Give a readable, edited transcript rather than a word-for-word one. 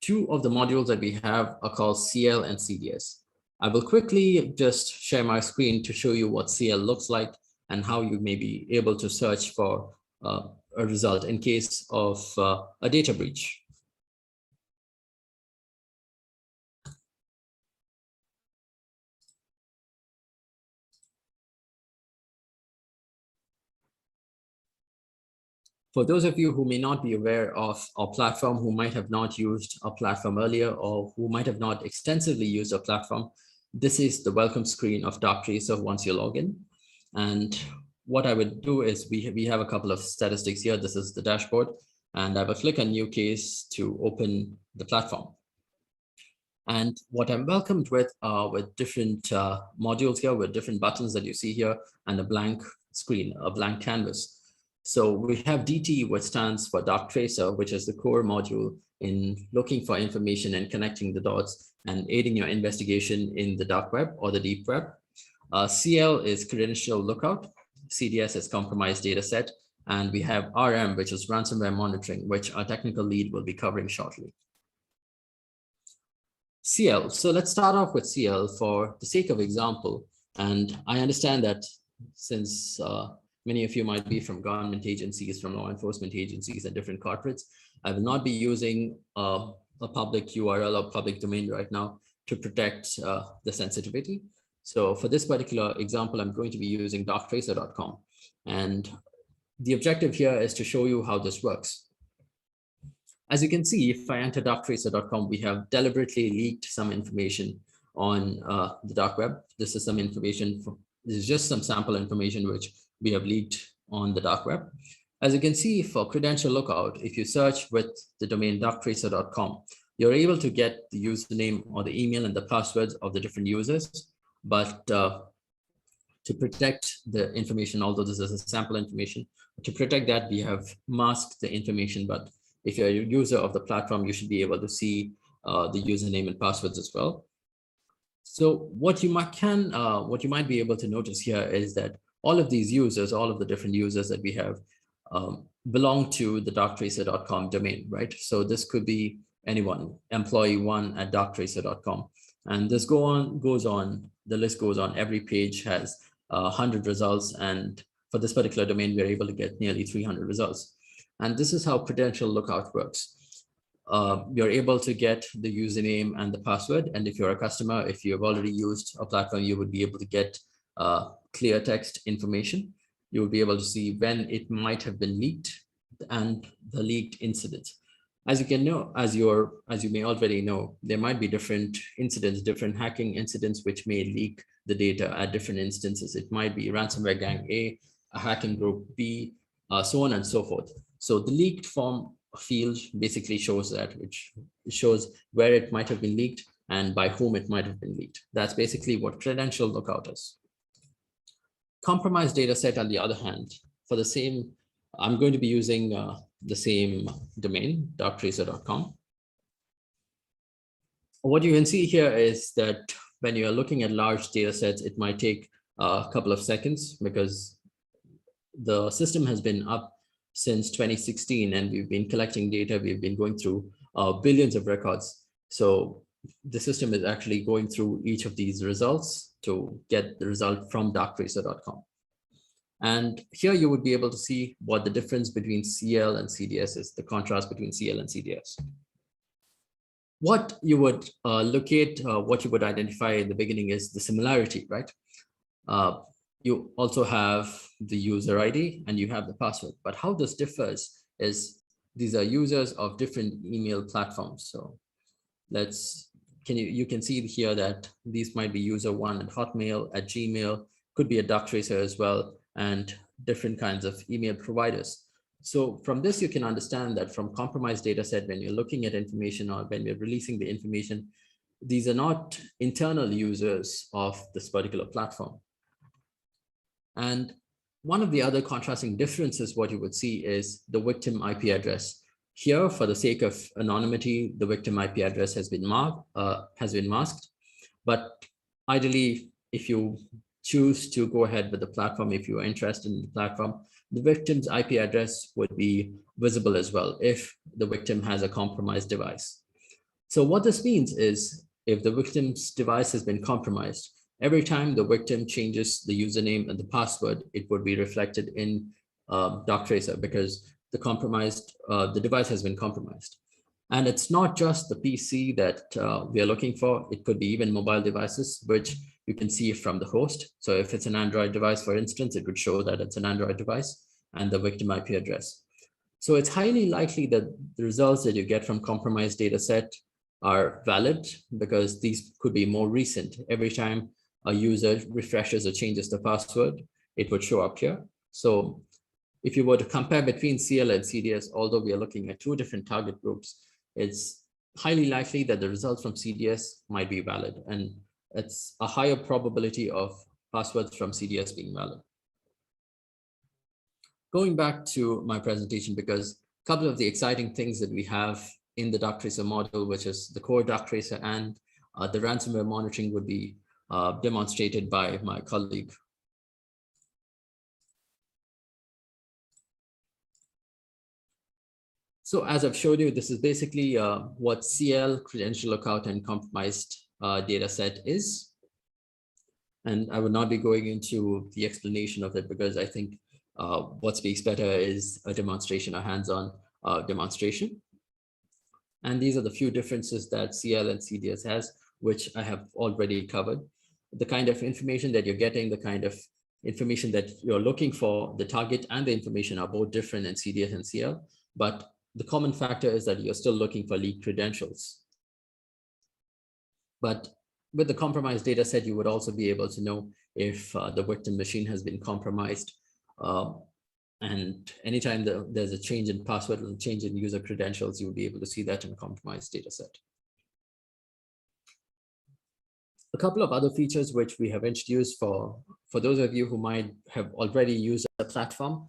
two of the modules that we have are called CL and CDS. I will quickly just share my screen to show you what CL looks like and how you may be able to search for a result in case of a data breach. For those of you who may not be aware of our platform, who might have not used our platform earlier, or who might have not extensively used our platform, this is the welcome screen of Darktracer once you log in. And what I would do is we have a couple of statistics here. This is the dashboard, and I will click on new case to open the platform. And what I'm welcomed with are with different modules here, with different buttons that you see here, and a blank screen, a blank canvas. So we have DT, which stands for Darktracer, which is the core module in looking for information and connecting the dots and aiding your investigation in the dark web or the deep web. CL is Credential Lookout, CDS is Compromised Data Set, and we have RM, which is Ransomware Monitoring, which our technical lead will be covering shortly. CL, so let's start off with CL for the sake of example. And I understand that since many of you might be from government agencies, from law enforcement agencies and different corporates, I will not be using a public URL or public domain right now to protect the sensitivity. So for this particular example, I'm going to be using darktracer.com. And the objective here is to show you how this works. As you can see, if I enter darktracer.com, we have deliberately leaked some information on the dark web. This is some information, this is just some sample information which we have leaked on the dark web. As you can see, for Credential Lookout, if you search with the domain darktracer.com, you're able to get the username or the email and the passwords of the different users. But to protect the information, although this is a sample information, to protect that, we have masked the information. But if you're a user of the platform, you should be able to see the username and passwords as well. So what you might be able to notice here is that all of these users, all of the different users that we have belong to the darktracer.com domain, right? So this could be anyone, employee1@darktracer.com. And this goes on, the list goes on. Every page has 100 results. And for this particular domain, we're able to get nearly 300 results. And this is how Credential Lookout works. You're able to get the username and the password. And if you're a customer, if you have already used a platform, you would be able to get clear text information. You will be able to see when it might have been leaked and the leaked incident. As you can know, as you may already know, there might be different incidents, different hacking incidents, which may leak the data at different instances. It might be ransomware gang A, a hacking group B, so on and so forth. So the leaked form field basically shows that, which shows where it might have been leaked and by whom it might have been leaked. That's basically what Credential Lookout is. Compromised data set, on the other hand, for the same, I'm going to be using the same domain, darktracer.com. What you can see here is that when you are looking at large data sets, it might take a couple of seconds because the system has been up since 2016 and we've been collecting data. We've been going through billions of records. So the system is actually going through each of these results to get the result from darktracer.com. And here you would be able to see what the difference between CL and CDS is, the contrast between CL and CDS. What you would locate, what you would identify in the beginning is the similarity, right? You also have the user ID and you have the password. But how this differs is these are users of different email platforms. So you can see here that these might be user one at Hotmail, at Gmail, could be a Darktracer as well, and different kinds of email providers. So from this, you can understand that from compromised data set, when you're looking at information or when you're releasing the information, these are not internal users of this particular platform. And one of the other contrasting differences, what you would see is the victim IP address. Here, for the sake of anonymity, the victim IP address has been masked. But ideally, if you choose to go ahead with the platform, if you are interested in the platform, the victim's IP address would be visible as well if the victim has a compromised device. So what this means is if the victim's device has been compromised, every time the victim changes the username and the password, it would be reflected in Darktracer because the device has been compromised. And it's not just the PC that we are looking for. It could be even mobile devices, which you can see from the host. So if it's an Android device, for instance, it would show that it's an Android device and the victim IP address. So it's highly likely that the results that you get from compromised data set are valid because these could be more recent. Every time a user refreshes or changes the password, it would show up here. So if you were to compare between CL and CDS, although we are looking at two different target groups, it's highly likely that the results from CDS might be valid, and it's a higher probability of passwords from CDS being valid. Going back to my presentation, because a couple of the exciting things that we have in the Darktracer model, which is the core Darktracer and the ransomware monitoring, would be demonstrated by my colleague. So as I've showed you, this is basically what CL, credential lookout, and compromised data set is. And I would not be going into the explanation of it because I think what speaks better is a demonstration, a hands-on demonstration. And these are the few differences that CL and CDS has, which I have already covered. The kind of information that you're getting, the kind of information that you're looking for, the target and the information are both different in CDS and CL, but the common factor is that you're still looking for leaked credentials. But with the compromised data set, you would also be able to know if the victim machine has been compromised. And anytime there's a change in password or a change in user credentials, you will be able to see that in a compromised data set. A couple of other features which we have introduced for those of you who might have already used the platform